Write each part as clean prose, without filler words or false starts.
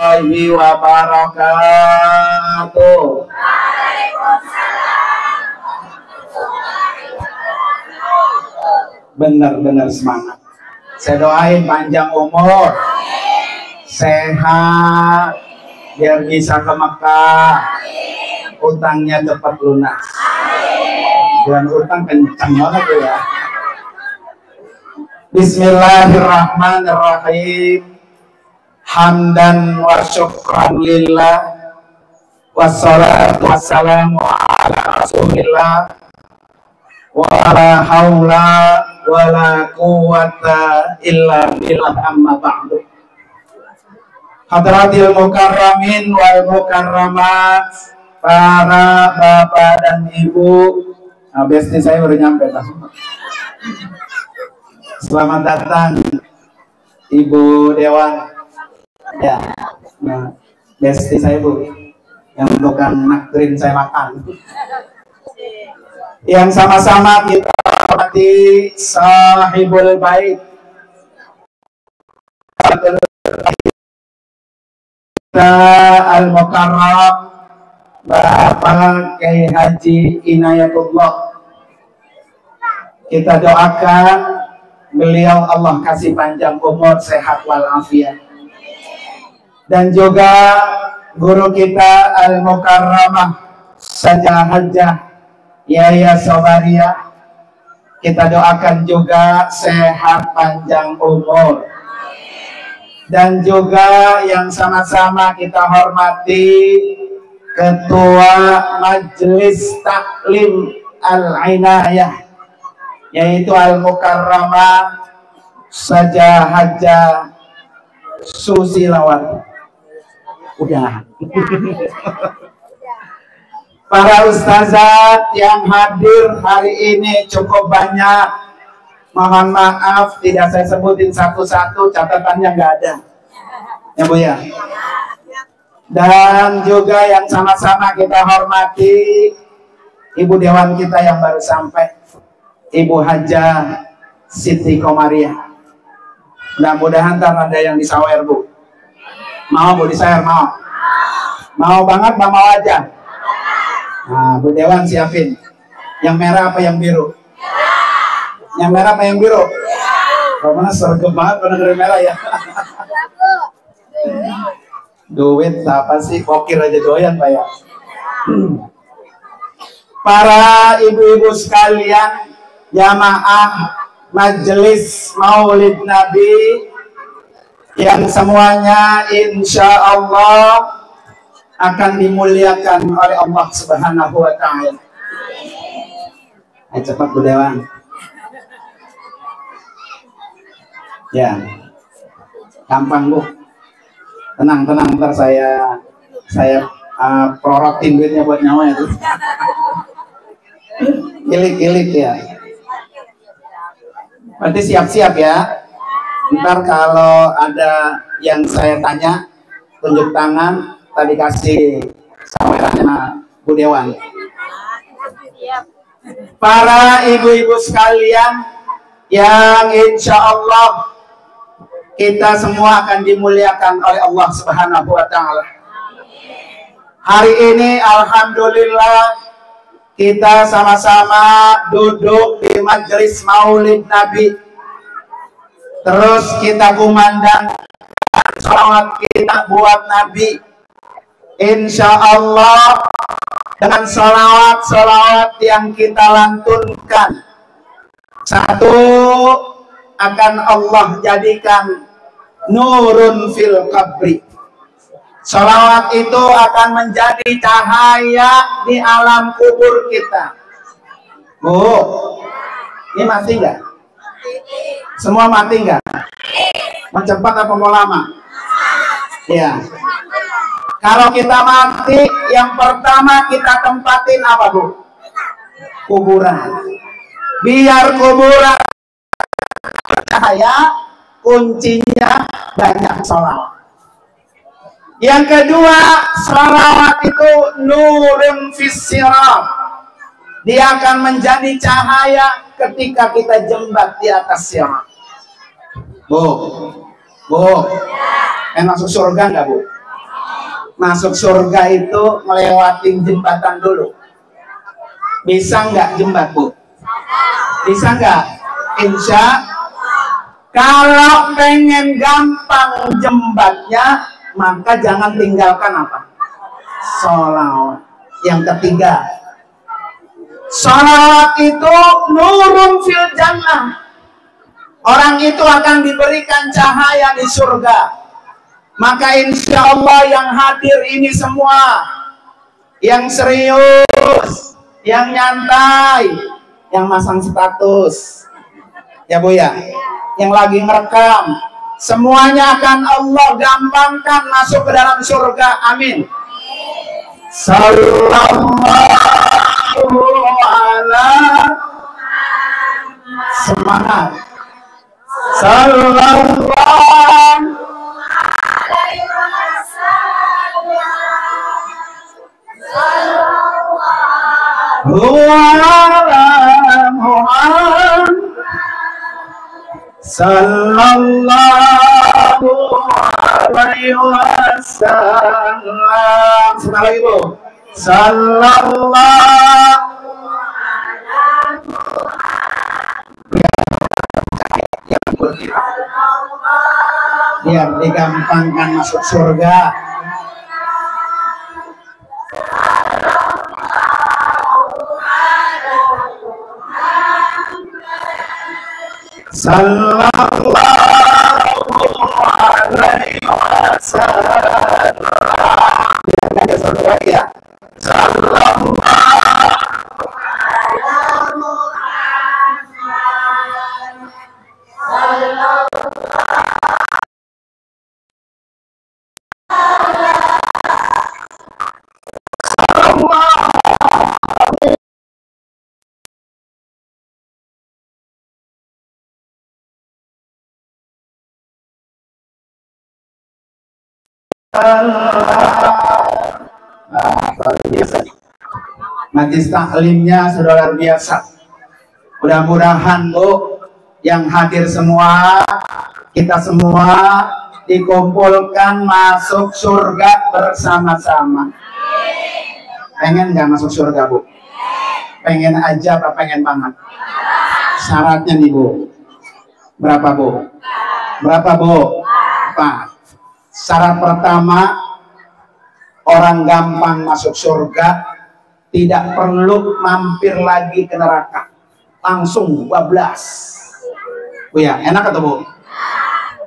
warahmatullahi wabarakatuh. Benar-benar semangat. Saya doain panjang umur, sehat, biar bisa ke Mekah, utangnya cepat lunas. Dan utang kencang banget ya. Bismillahirrahmanirrahim. Hamdan wa syukran lillah, wassalatu wassalamu ala rasulillah, wa la hawla wa la quwwata illa billah, amma ba'du. Hadratil mukarramin wal mukarramat, para bapak dan ibu. Nah, besti saya baru nyampe. Selamat datang Ibu Dewan. Ya, nah, besti saya Bu, yang bukan nakdirin saya makan. Yang sama-sama kita hormati sahibul bait, al-mukarram Bapak Kiai Haji Inayatullah. Kita doakan beliau Allah kasih panjang umur, sehat walafiat. Dan juga guru kita al-mukarramah Sajahajah Yaya Sobaria, kita doakan juga sehat panjang umur. Dan juga yang sama-sama kita hormati Ketua Majelis Taklim Al-Inayah, yaitu Al-Mukarramah Sajahajah Susilawati. Udah. Para ustazat yang hadir hari ini cukup banyak. Mohon maaf tidak saya sebutin satu-satu, catatannya nggak ada. Ya Bu ya. Dan juga yang sama-sama kita hormati Ibu Dewan kita yang baru sampai, Ibu Hajah Siti Komariah. Mudah-mudahan ntar ada yang disawer Bu. Mau Bu disawer? Mau? Mau banget, mau aja. Nah, Bu Dewan siapin. Yang merah apa yang biru? Yang merah apa yang biru? Kalau mana sergap banget pada negeri merah ya. Duit apa sih? Pokir aja doyan Pak ya. Para ibu-ibu sekalian, jamaah Majelis Maulid Nabi yang semuanya insya Allah akan dimuliakan oleh Allah Subhanahu wa Ta'ala. Ayo cepat Bu Dewan. Ya, gampang Bu. Tenang, ntar saya prorotin duitnya buat nyawa itu. Kilik ya. Berarti siap-siap ya. Ntar kalau ada yang saya tanya, tunjuk tangan, tadi kasih sawerannya Bu Dewan. Para ibu-ibu sekalian yang insya Allah kita semua akan dimuliakan oleh Allah Subhanahu wa Ta'ala. Hari ini alhamdulillah kita sama-sama duduk di Majelis Maulid Nabi. Terus kita kumandangkan sholawat kita buat Nabi. Insya Allah dengan sholawat yang kita lantunkan, satu akan Allah jadikan nurun fil qabri. Sholawat itu akan menjadi cahaya di alam kubur kita. Bu, ini mati nggak? Semua mati nggak? Mau cepat apa mau lama? Ya. Kalau kita mati, yang pertama kita tempatin apa Bu? Kuburan. Biar kuburan cahaya, kuncinya banyak sholawat. Yang kedua, sholawat itu nurun fis sirat. Dia akan menjadi cahaya ketika kita jembat di atas sirat. Bu, enak masuk surga nggak Bu? masuk surga itu melewati jembatan dulu. Bisa nggak jembat, Bu? Bisa nggak? Insya. Kalau pengen gampang jembatnya, maka jangan tinggalkan apa? Sholawat. Yang ketiga, sholawat itu nurun fil jannah. Orang itu akan diberikan cahaya di surga. Maka insya Allah yang hadir ini semua, yang serius, yang nyantai, yang masang status, ya Bu ya, yang lagi ngerekam, semuanya akan Allah gampangkan masuk ke dalam surga. Amin. Sallallahu ala semangat. Sallallahu sallallahu alaihi wasallam. Sekali lagi Bu. Sallallahu biar digampangkan masuk surga. Sallallahu alaihi wasallam. Biar ada surga ya. Sallallahu Majlis taklimnya sudah luar biasa. Mudah-mudahan Bu, yang hadir semua, kita semua dikumpulkan masuk surga bersama-sama. Pengen nggak masuk surga Bu? Pengen aja apa pengen banget? Syaratnya nih Bu, berapa Bu? Berapa Bu? Pak. Syarat pertama, orang gampang masuk surga, tidak perlu mampir lagi ke neraka, langsung bablas. Bu ya, enak atau Bu?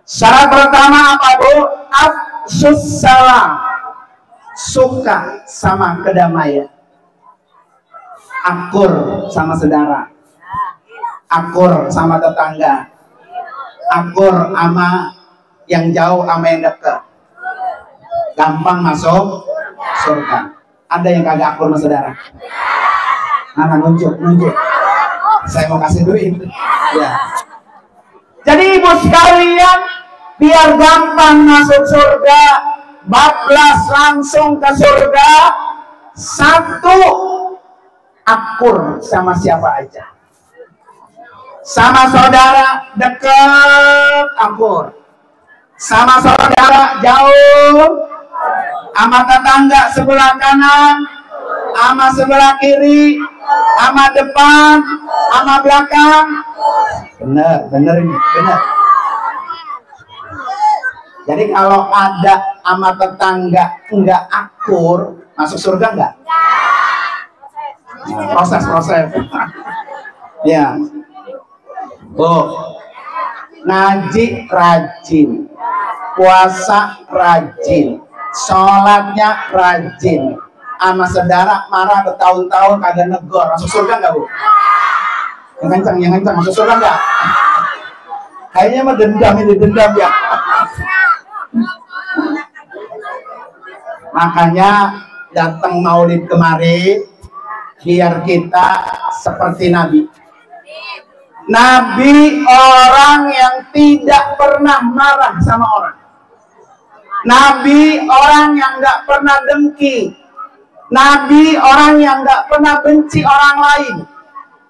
Syarat pertama apa Bu? Afsus salam, suka sama kedamaian, akur sama saudara, akur sama tetangga, akur sama yang jauh sama yang dekat, gampang masuk surga. Ada yang kagak akur sama saudara? Nah, nunjuk. Saya mau kasih duit. Ya. Jadi ibu sekalian, biar gampang masuk surga, bablas langsung ke surga. Satu, akur sama siapa aja. Sama saudara dekat, akur. Sama saudara jauh, sama tetangga sebelah kanan, sama sebelah kiri, sama depan, sama belakang. Bener ini, bener. Jadi kalau ada sama tetangga enggak akur, masuk surga enggak? Nah, proses. Ya. Bu, ngaji rajin, puasa rajin, sholatnya rajin, sama saudara marah bertahun-tahun kagak negor, masuk surga nggak Bu? Yang kencang, masuk surga nggak? Kayaknya mah dendam ya. Makanya datang maulid kemari, biar kita seperti Nabi. Nabi orang yang tidak pernah marah sama orang. Nabi orang yang nggak pernah dengki. Nabi orang yang nggak pernah benci orang lain.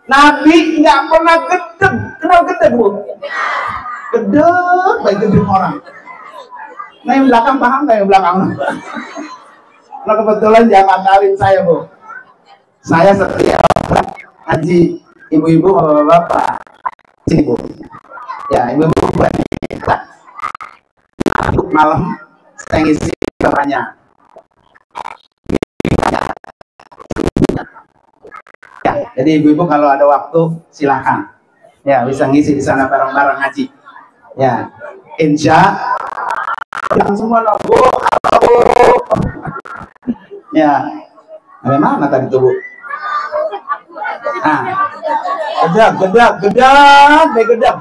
Nabi nggak pernah gedeg. Kenal gedeg Bu? Gedeg, baik gedeg orang. Nah yang belakang paham nggak yang belakang? Nah, kebetulan jangan ngakalin saya, Bu. Saya setiap haji, ibu-ibu, bapak-bapak, sini, Bu. Ya, ibu-ibu wanita. Malam saya ngisi bapaknya. Ya, jadi ibu-ibu kalau ada waktu silakan. Ya, bisa ngisi di sana bareng-bareng haji. Ya, insya yang semua Bu. Ya, mana tadi tuh, Bu? Nah, gedap.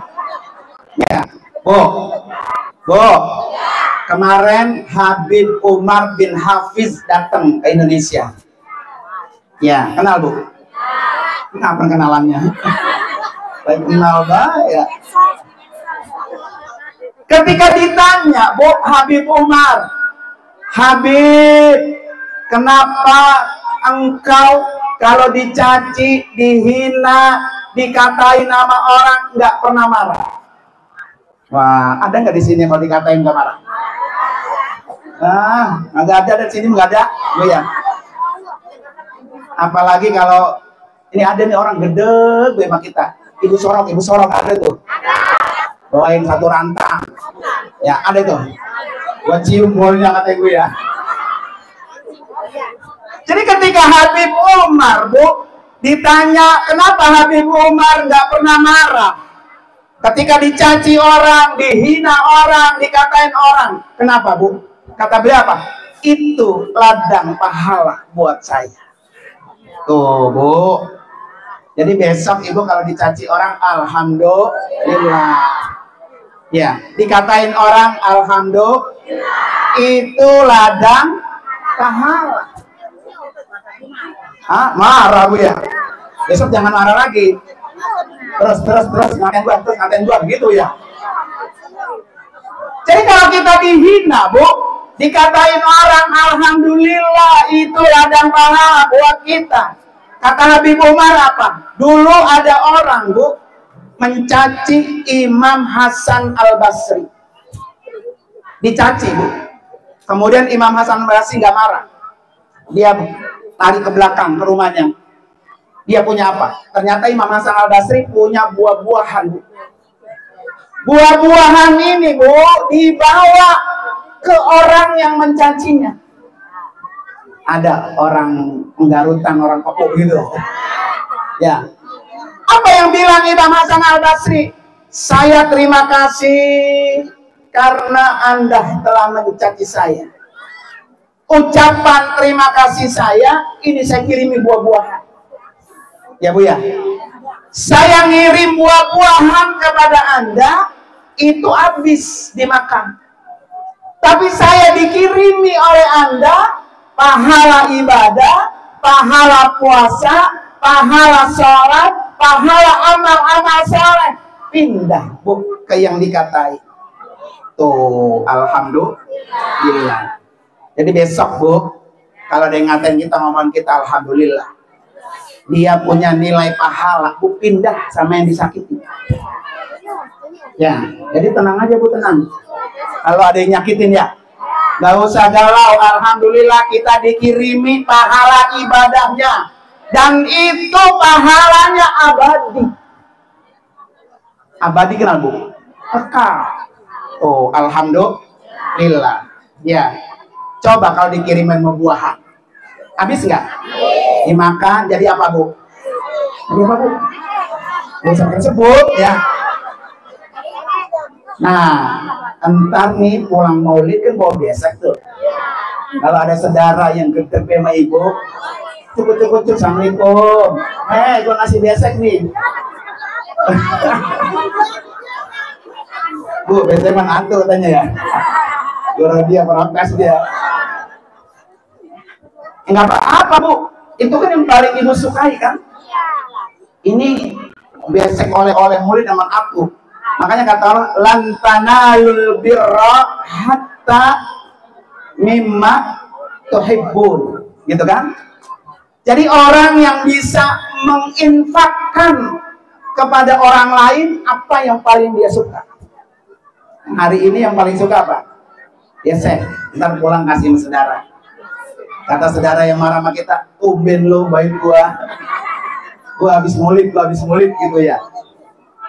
Ya, Bu, kemarin Habib Umar bin Hafiz datang ke Indonesia. Ya, kenal, Bu? Kenapa kenalannya? Baik, kenal ya. Ketika ditanya, Bu, Habib Umar, Habib, kenapa engkau kalau dicaci, dihina, dikatain nama orang nggak pernah marah? Wah, ada nggak di sini kalau dikatain nggak marah? Ah, nggak ada di sini, nggak ada, Bu ya. Apalagi kalau ini ada nih orang gede, Bu, sama kita. Ibu sorok ada tuh. Bawain satu rantang. Ya, ada tuh. Buat cium bolnya kata gue ya. Jadi ketika Habib Umar, Bu, ditanya kenapa Habib Umar nggak pernah marah ketika dicaci orang, dihina orang, dikatain orang, kenapa, Bu? Kata beliau apa? Itu ladang pahala buat saya. Tuh, Bu. Jadi besok Ibu kalau dicaci orang, alhamdulillah. Ya, dikatain orang, alhamdulillah. Itu ladang pahala. Ah, marah, Bu ya. Besok jangan marah lagi. Terus ngatain gua gitu ya. Jadi kalau kita dihina, Bu, dikatain orang, alhamdulillah, itu ladang pahala buat kita. Kata Habib Umar apa? Dulu ada orang, Bu, mencaci Imam Hasan Al-Basri. Dicaci, Bu. Kemudian Imam Hasan Al-Basri nggak marah. Dia lari ke belakang ke rumahnya. Dia punya apa? Ternyata Imam Hasan Al-Basri punya buah-buahan, Bu. Buah-buahan ini, Bu, dibawa ke orang yang mencacinya. Ada orang penggarutan, orang kopok gitu. Ya. Apa yang bilang Imam Hasan Al-Basri? Saya terima kasih karena Anda telah mencaci saya. Ucapan terima kasih saya, ini saya kirimi buah-buahan. Ya, Bu ya. Saya ngirim buah-buahan kepada Anda, itu habis dimakan. Tapi saya dikirimi oleh Anda pahala ibadah, pahala puasa, pahala sholat, pahala amal-amal soleh. Pindah, Bu, ke yang dikatai. Tuh, alhamdulillah. Jadi besok, Bu, kalau ada yang ngatain kita, ngomong kita alhamdulillah. Dia punya nilai pahala, Bu, pindah sama yang disakiti. Ya, jadi tenang aja, Bu, tenang. Kalau ada yang nyakitin ya, nggak usah galau. Alhamdulillah kita dikirimi pahala ibadahnya, dan itu pahalanya abadi. Abadi kenal, Bu? Kekal. Oh, alhamdulillah. Ya, coba kalau dikirimin buah-buahan, habis nggak? Dimakan jadi apa, Bu? Jadi apa, Bu? Nggak usah tersebut ya. Nah, entar nih pulang maulid kan bawa besek tuh. Kalau ada saudara yang gedeg sama ibu, cukup, assalamualaikum. Gua ngasih besek nih. Bu, besek mana antu katanya ya? Gua dia protes dia. Enggak apa-apa, Bu. Itu kan yang paling ibu sukai kan? Ini besek oleh-oleh murid sama aku. Makanya kata Allah, lan tanalul birra hatta mimma tuhibbun, gitu kan? Jadi orang yang bisa menginfakkan kepada orang lain apa yang paling dia suka. Hari ini yang paling suka apa? Besek. Ntar pulang kasih sama saudara. Kata saudara yang marah sama kita, tumben lo baik gua habis mulit gitu ya.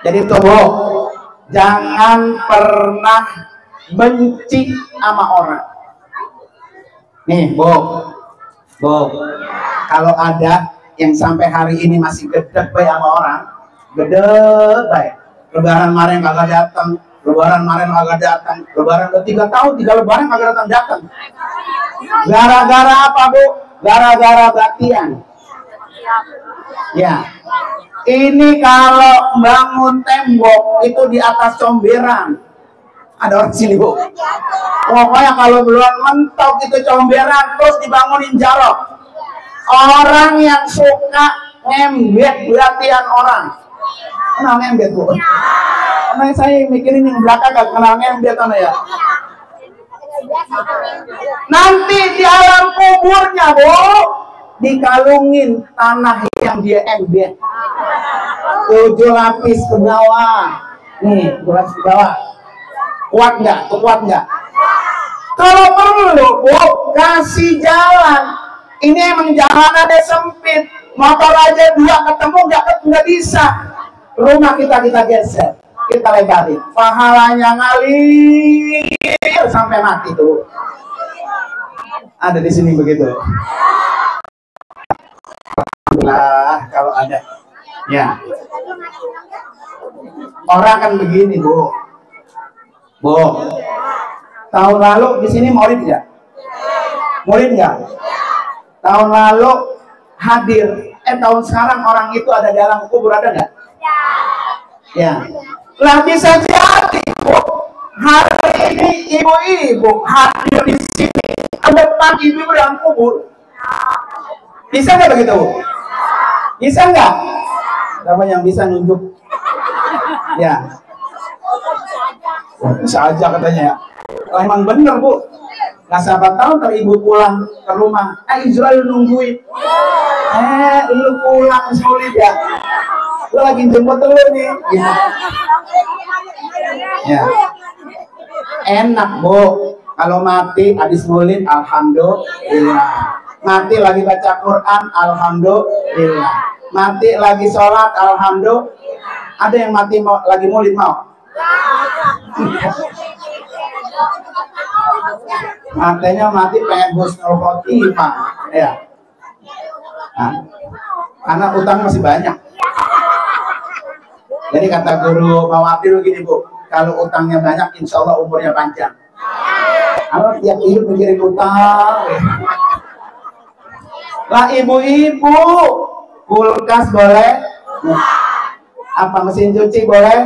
Jadi tuh Bu, jangan pernah benci sama orang. Nih Bu, kalau ada yang sampai hari ini masih gedek baik sama orang, gedek baik. Lebaran kemarin kagak datang, lebaran udah 3 tahun, 3 lebaran kagak datang. Gara-gara apa Bu? Gara-gara batian. Ya, ini kalau bangun tembok itu di atas comberan. Ada orang sini Bu. Pokoknya kalau belum mentok itu comberan terus dibangunin jalok. Orang yang suka ngembet batian orang. Kenal ngembet Bu? Karena saya mikirin yang belakang gak kenal ngembet ya. Nanti di alam kuburnya Bu, dikalungin tanah yang dia embet 7 lapis ke bawah. Nih 7 lapis ke bawah. Kuat nggak? Kalau perlu Bu, kasih jalan. Ini emang jalanannya sempit, motor aja 2 ketemu nggak bisa. Rumah kita geser, kita lebarin, pahalanya ngalir sampai mati tuh. Ada di sini begitu. Alhamdulillah kalau ada. Ya. Orang kan begini Bu. Tahun lalu di sini maulid nggak? Tahun lalu hadir. Tahun sekarang orang itu ada dalam kubur, ada nggak? Ya. Lah bisa jadi Bu, hari ini ibu-ibu hadir di sini, ada depan ibu dalam kubur. Bisa nggak begitu Bu? Bisa nggak? Siapa yang bisa nunjuk? Ya. Bisa aja katanya ya. Emang bener Bu. Nah siapa tahu ntar ibu pulang ke rumah, Israel nungguin. Lu pulang sulit ya. Lu lagi jemput lu nih. Gitu. Ya. Enak Bu. Kalau mati habis maulid, alhamdulillah. Mati lagi baca Quran, alhamdulillah. Mati lagi sholat, alhamdulillah. Ada yang mati lagi maulid mau? Matanya mati pengen husnul khotimah ya. Nah, karena utang masih banyak. Jadi kata guru Mawatil gini Bu, kalau utangnya banyak insya Allah umurnya panjang. Kalau tiap hidup mikirin utang. Lah ibu-ibu, kulkas boleh? Apa mesin cuci boleh?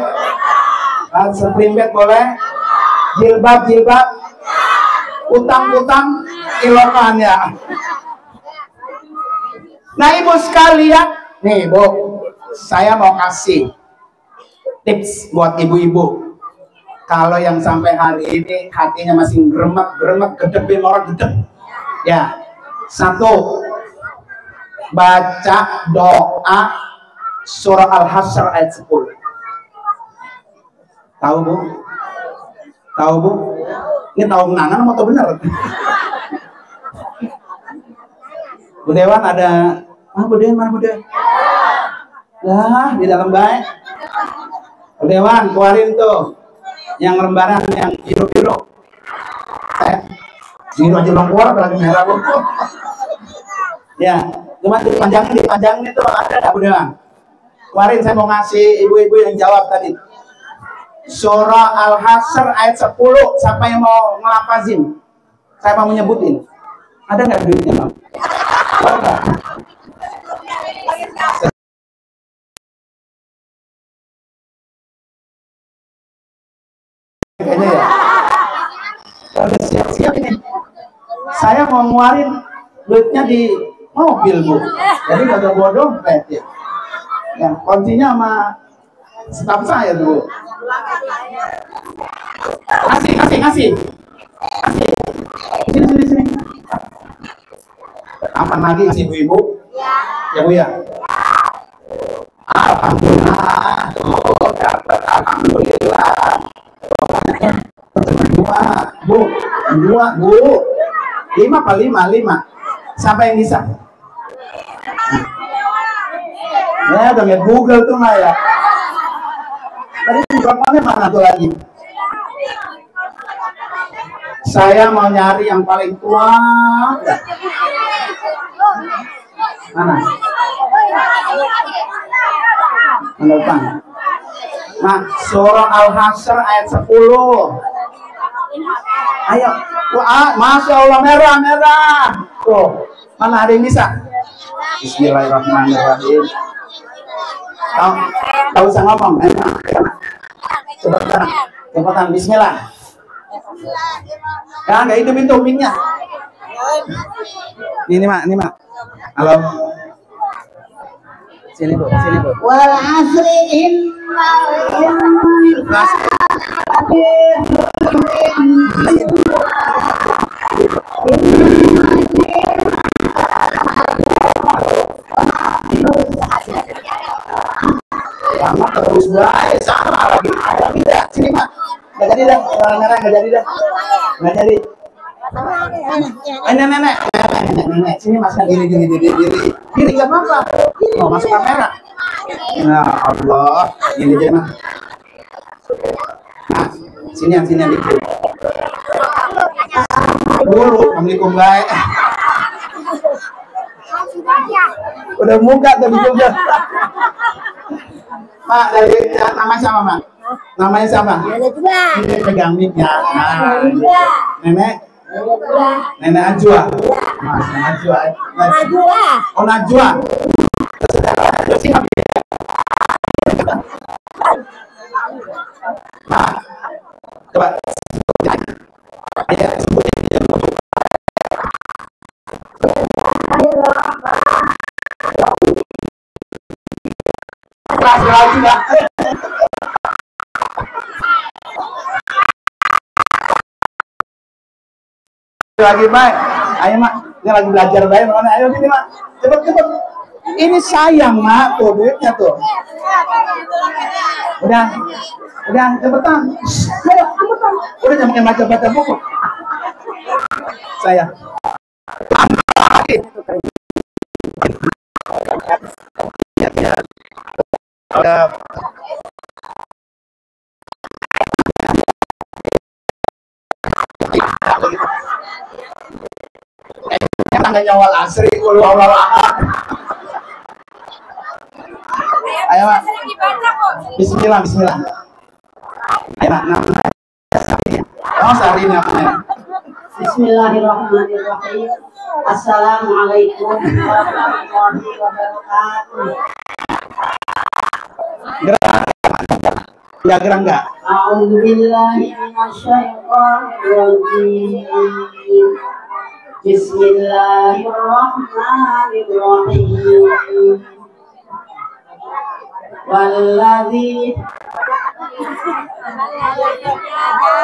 Spring bed boleh? Jilbab? Utang kiloan ya. Nah ibu sekalian, nih Bu, saya mau kasih tips buat ibu-ibu. Kalau yang sampai hari ini hatinya masih geremek, gedebin orang gedeb. Ya, 1, baca doa surah Al-Hasyr ayat 10. Tahu Bu? Ini tahu menangan atau benar? Bu Dewan ada, Bu Dewan mana Bu Dewan? Lah di dalam baik. Bu Dewan keluarin tuh yang lembaran yang biru. Biru aja belum keluar apalagi merah Bu. Ya, cuma dipanjangin itu ada nggak Bu Dewan? Kemarin saya mau ngasih ibu-ibu yang jawab tadi. Surah Al-Hasyr ayat 10, siapa yang mau ngelafazin? Saya mau menyebutin. Ada nggak duitnya Bang? Ada. Kayaknya ya. Udah siap-siap ini. Saya mau ngeluarin duitnya di mobil Bu. Jadi nggak bawa dompet ya. Ya, kuncinya sama staf saya dulu. Kasih. Sini. Apa lagi sih ibu-ibu? Ya Bu ya. Alhamdulillah. Alhamdulillah. Dua Bu. 5 apa 5? Siapa yang bisa? Ya, udah lihat Google tuh Maya. Tadi mikrofonnya mana tuh lagi? Saya mau nyari yang paling tua. Mana? Menumpang. Nah, surah Al-Hasyr ayat 10. Ayo. Wah, Masya Allah, merah. Tuh, mana ada yang bisa? Bismillahirrahmanirrahim. Tahu usah ngomong. Cepetan, bismillah. Ya, nggak hidupin tuh mic-nya. Ini mak. Halo. Sini bu. Wal asri innal Lama terus baik sama lagi. Tidak, sini mak. Nggak jadi dah. Nggak jadi. Nenek. Sini masuk diri. Diri nggak apa-apa. Oh, masuk kamera. Nah, Allah. Ini aja mah. Nah, sini yang dikit. Dulu, Assalamualaikum guys. Udah muka tadi juga. Mak, dari nama siapa, Mak? Namanya siapa? Ini pegang mic-nya. Nah, Nenek Ajwa. Mas, Najwa. Oh, Najwa. Nah, coba. Ayat lagi baik. Ayo mak, ini lagi belajar baik mana? Ayo sini mak, cepet. Ini sayang mak, tuh duitnya tuh. Udah, cepetan. Ayo, cepetan. Udah jangan baca buku. Saya. Tangannya wal asri qul huwallahu ahad. Ayo mak. Bismillah. Ayo mak, namanya Sari namanya. Bismillahirrahmanirrahim. Assalamualaikum warahmatullahi wabarakatuh. Gerak enggak? A'udzubillahi minasyaitonirrajim. Bismillahirrahmanirrahim.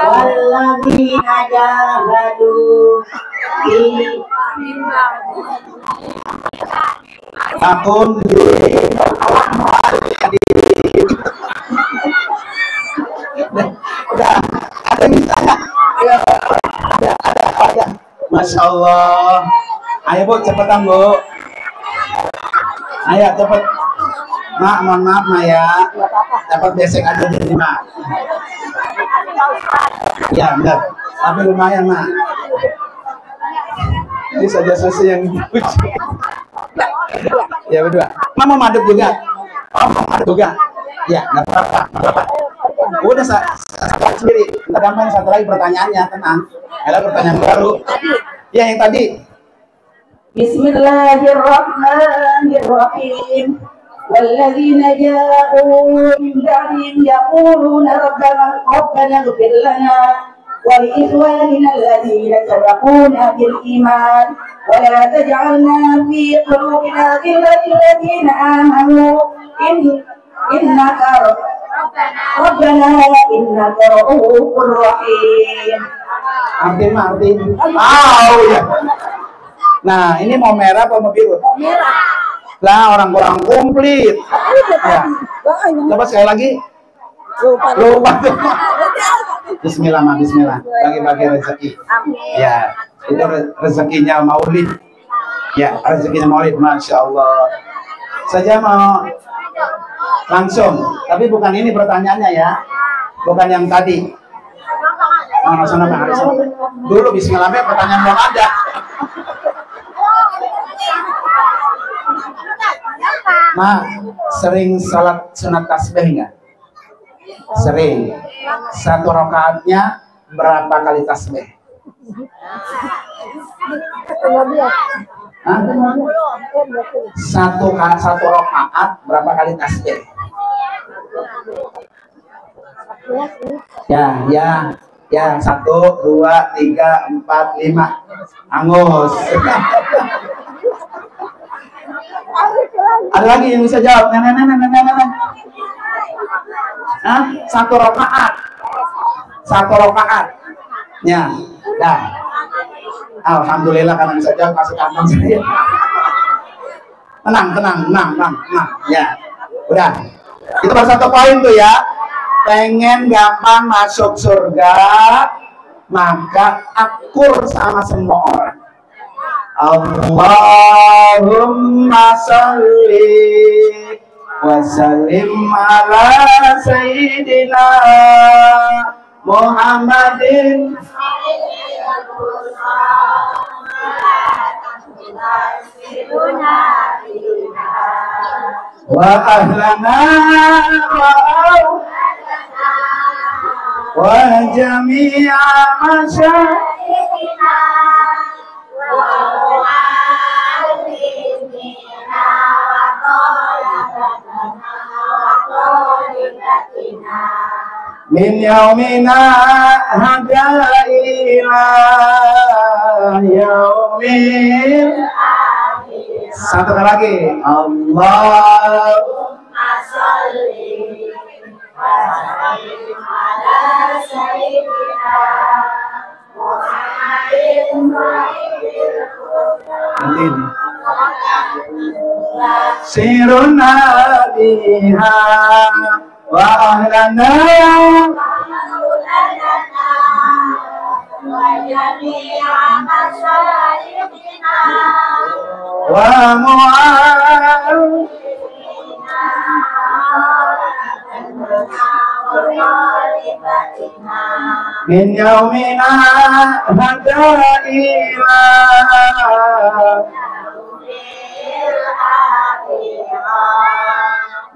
Walladzina jahadu fi Akun udah ada misalnya ya, ada. Masya Allah. Ayo bu, cepetan bu. Ayo cepet. Mak, mohon maaf mak ya. Dapat besek aja jadi mak. Ya benar. Tapi lumayan mak. Ini saja sesuatu yang dipuji. Ya berdua. Mak mau madep juga. Oh mau madep juga. Ya nggak apa-apa. Udah sendiri. Nggak gampang satu lagi pertanyaannya, tenang. Ada pertanyaan baru. Ya yang tadi. Bismillahirrahmanirrahim. Walladzina ja'u min ba'dihim yaquluna rabbana ighfir lana wa li ikhwanina alladzina sabaquna bil iman wa la taj'alna fi qulubina ghillan lil ladzina amanu innaka Rabbana innaka ra'ufur rahim. Arti. Ya. Nah, ini mau merah apa mau biru? Merah. Lah, orang kurang komplit. Ya. Coba sekali lagi. Lupa. Bismillah. Bagi-bagi rezeki. Ya, itu rezekinya Maulid. Ya, rezekinya maulid, masya Allah. Saya mau langsung, tapi bukan ini pertanyaannya ya, bukan yang tadi. Sana Bang Haris. Dulu Bismillah pertanyaan belum ada. Ma, sering salat sunat tasbih nggak? Sering. Satu rakaatnya berapa kali tasbih? Hah? Satu rakaat berapa kali tasbih? Ya, 1, 2, 3, 4, 5. Angus. Ada lagi yang bisa jawab? Hah? Satu rakaat. Ya, dah. Alhamdulillah karena bisa jawab, masuk kantong saya. Tenang. Ya, udah. Itu baru 1 poin tuh ya. Pengen gampang masuk surga, maka akur sama semua orang. Allahumma sholli wa sallim ala sayyidina Muhammadin wa ahlana wa jami'a masyayikhina min yaumina hada ila yaumil akhir. Satu kali lagi. Allahumma sholli wa sallim ala sayyidina Muhammadin siruna biha wa ahlana wa mu'al min yaumina hada ila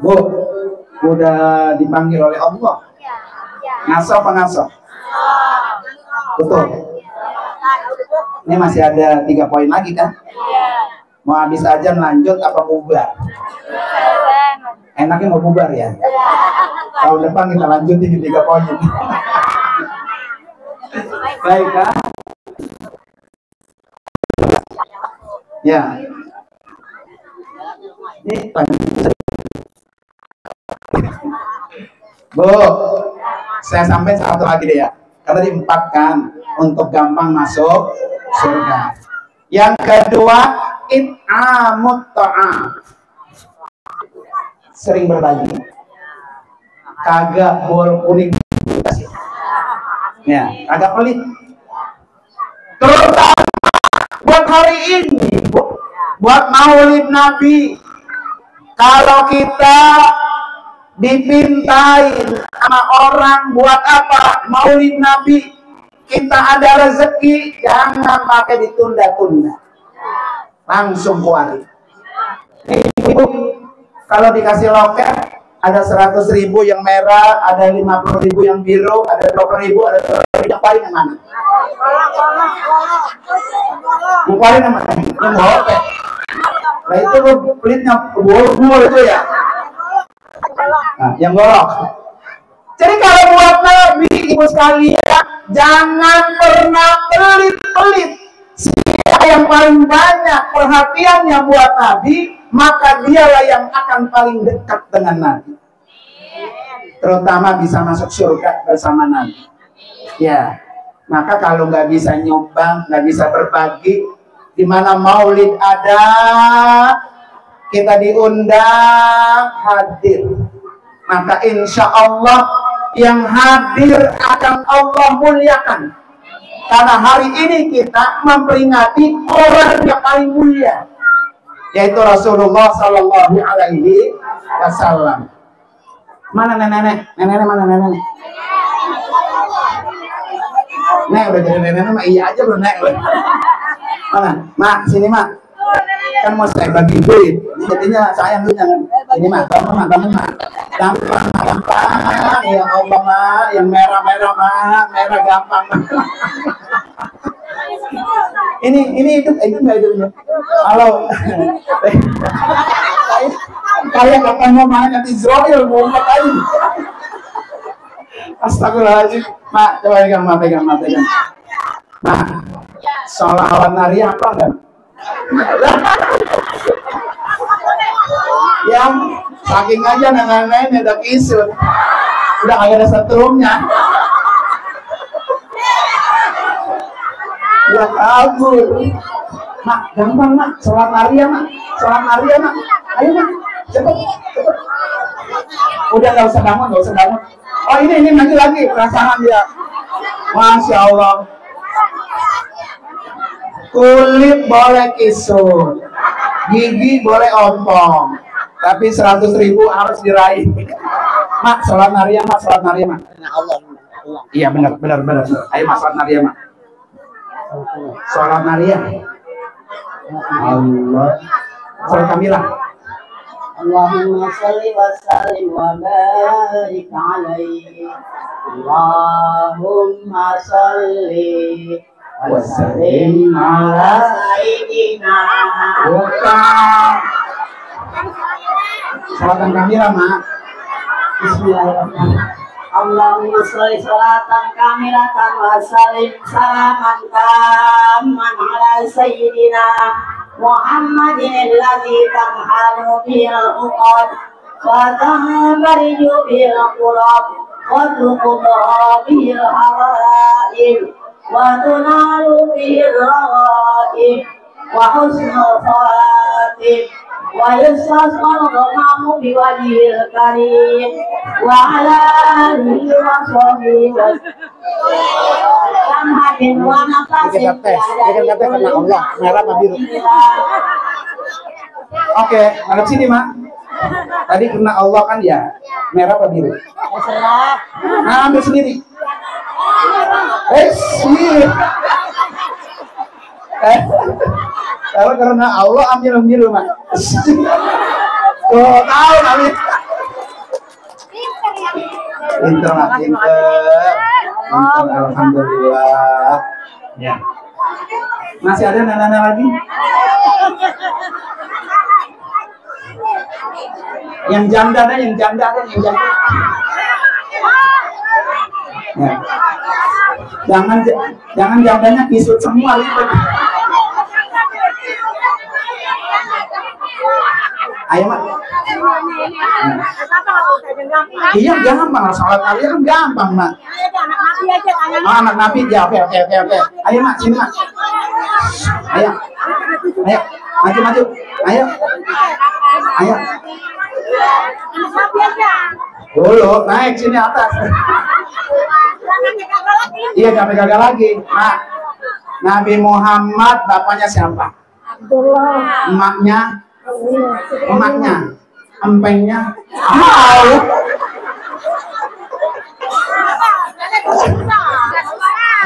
Bu, udah dipanggil oleh Allah. Ngaso apa ngaso? Betul. Ini masih ada 3 poin lagi kan? Mau habis aja lanjut apa bubar? Enaknya mau bubar ya? Tahun depan kita lanjutin di 3 poin. Baik kan? Ya. Ini Bu, saya sampai 1 lagi deh ya. Karena di 4 kan untuk gampang masuk surga. Yang kedua, it'amut ta'am. Sering berbagi. Kagak bol kuning. Ya, kagak pelit. Terutama buat hari ini, buat Maulid Nabi. Kalau kita dipintain sama orang buat apa? Maulid Nabi, kita ada rezeki, jangan pakai ditunda-tunda, langsung keluarin. Ibu, kalau dikasih loket, ada 100.000 yang merah, ada 50.000 yang biru, ada 20.000, ada 30.000, yang paling yang mana? Yang paling yang mana? Yang loket. Nah itu pelitnya bol-bol itu ya. Nah, yang golok. Jadi kalau buat Nabi, ibu sekalian, jangan pernah pelit-pelit. Siapa yang paling banyak perhatiannya buat Nabi, maka dialah yang akan paling dekat dengan Nabi. Terutama bisa masuk surga bersama Nabi. Ya, maka kalau nggak bisa nyumbang, nggak bisa berbagi, di mana Maulid ada, kita diundang hadir, maka insya Allah yang hadir akan Allah muliakan. Karena hari ini kita memperingati orang yang paling mulia, yaitu Rasulullah Sallallahu Alaihi Wasallam. Mana nenek? Nenek mana nenek? Nek udah jadi nenek mah iya aja belum nek. Mana? Mak sini mak. Kan mau saya bagi duit, jadinya sayang tuh jangan. Ini mak, kamu mak. Gampang. Yang obang mak, yang merah mak, merah gampang. Ini itu nggak hidupnya. Halo. Kayak katanya mana Israel mau ngapain? Astagfirullahaladzim. Mak, coba pegang. Mak, sholawat nari apa enggak? Yang saking aja nenek-neneknya udah kisut, udah kayak ada setrumnya. Udah kabur. Mak, gampang mak, sholat nari ya mak. Ayo mak, cepet. Udah nggak usah bangun. Oh ini maju lagi perasaan dia. Masya Allah. Kulit boleh kisut, gigi boleh ontong, tapi 100.000 harus diraih. Mak, sholat nari ya mak. Iya benar. Ayo mak, sholat nari ya mak. Sholat nari ya. Allah. Sholat kamilah. Allahumma sholli wa sallim wa barik alaihi. Allahumma sholli wa sallim ala sayyidina. Sholatan kamilah mak. Bismillahirrahmanirrahim. Allahumma sholli sholatan kamilatan wa sallim salaman tamman ala sayyidina Muhammadin alladzi tamhalu bil uqad wa tanbariju bil qurab wa tuqda bil hawaib wa tunalu bil raghaib wa husnul khawatim wa yusasqal ghamamu biwajhil karim wa ala alihi wa sahbihi wa karena Allah, merah apa biru? Oke, ngadep sini mak. Tadi kena Allah kan ya, merah apa biru? Nah, ambil sendiri. Sini. Kalau karena Allah ambil biru mak. Tuh tahu kami. Pinter. Alhamdulillah. Ya. Masih ada nenek-nenek lagi? Yang janda ada. Ya. Jangan jandanya kisut semua lipat. Ayo mak. Iya gampang, sholat nari kan gampang mak. Oh, anak nabi ya, oke. Ayo mak, sini mak. Ayo, maju. Ayo. Dulu naik sini atas. Iya, sampai gagal lagi. Mak, Nabi Muhammad bapaknya siapa? Emaknya, empengnya,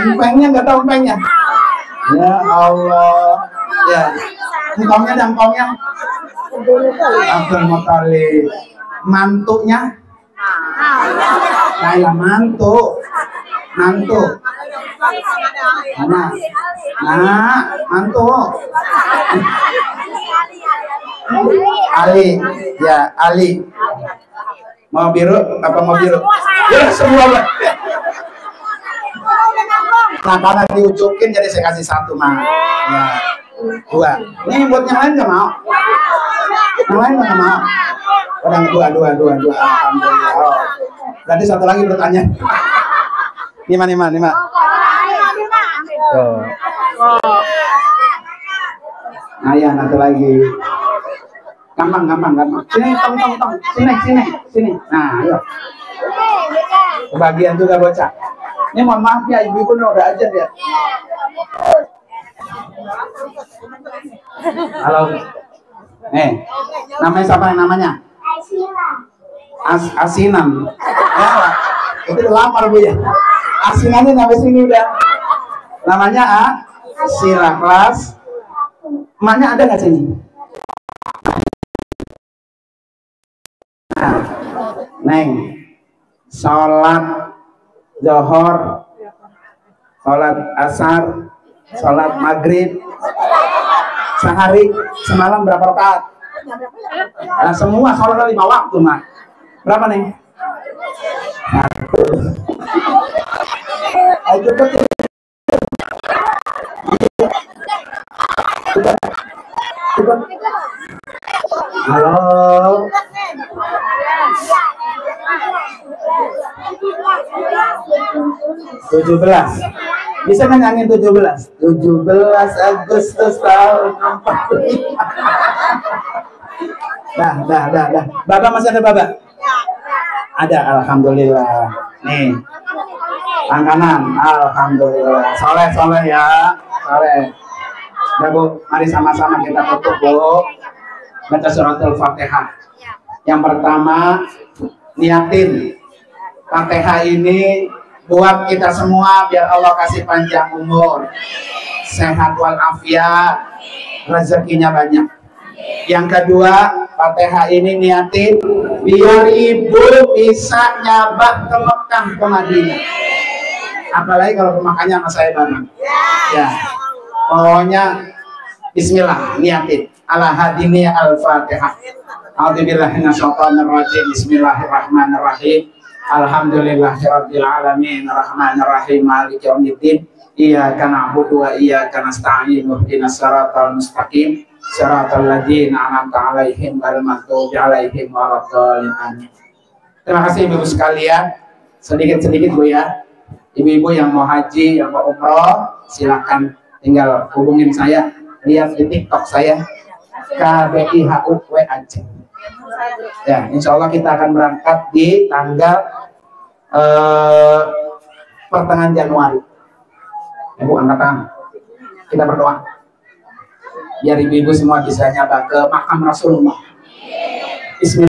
empengnya nggak tahu empengnya. Ya Allah, ya. Engkongnya. Abdul Muthalib. Mantunya, saya mantu. Mana? Nah, mantu. Ali, ya Ali. Mau biru apa mau biru? Ya semua. Nah karena diujukin jadi saya kasih satu mah. Ya, dua. Ini buat yang lain nggak mau? Yang lain nggak mau? Orang dua. Alhamdulillah. Oh. Berarti satu lagi bertanya. Lima. Tuh. Ayah satu lagi. Gampang. Sini, tong. Sini. Nah, ayo. Kebagian juga bocah. Ini mohon maaf ya, ibu-ibu udah aja ya. Halo. Namanya siapa yang namanya? Asinan. Ya, itu lapar Bu ya. Asinannya sampai sini udah. Namanya Sila kelas. Emaknya ada nggak sini? Neng, sholat Zohor, sholat asar, sholat maghrib, sehari semalam berapa rakaat? Nah, semua sholat 5 waktu mah. Berapa nih? 1. Ayo cepet. Halo. 17. Bisa kan nyanyiin 17? 17 Agustus tahun 45. Dah. Baba masih ada Baba? Ada, alhamdulillah. Nih. Tangan kanan, alhamdulillah. Soleh ya. Soleh. Udah Bu, mari sama-sama kita tutup Bu. Baca suratul Fatihah. Yang pertama, niatin Fatihah ini buat kita semua biar Allah kasih panjang umur, sehat walafiat, rezekinya banyak. Yang kedua, Fatihah ini niatin biar ibu bisa nyabak ke Mekah, ke Madinah. Apalagi kalau ke Mekahnya sama saya bareng. Ya, pokoknya Bismillah, niatin. Ala hadini al-Fatihah. A'udzubillahi minasyaitonir rajim. Bismillahirrahmanirrahim. Alhamdulillahirabbil alamin, arrahmanirrahim, maliki yaumiddin. Iyyaka na'budu wa iyyaka nasta'in. Ihdinas siratal mustaqim. Siratal ladzina an'amta 'alaihim ghairil maghdubi 'alaihim waladdallin. Amin. Terima kasih Ibu sekalian. Sedikit-sedikit Bu ya. Ibu-ibu yang mau haji, yang mau umroh, silakan tinggal hubungin saya. Lihat di TikTok saya KBIHUW Aceh. Ya, insya Allah kita akan berangkat di tanggal pertengahan Januari. Ibu angkat tangan. Kita berdoa. Biar ibu-ibu semua bisa nyabak ke makam Rasulullah. Bismillah.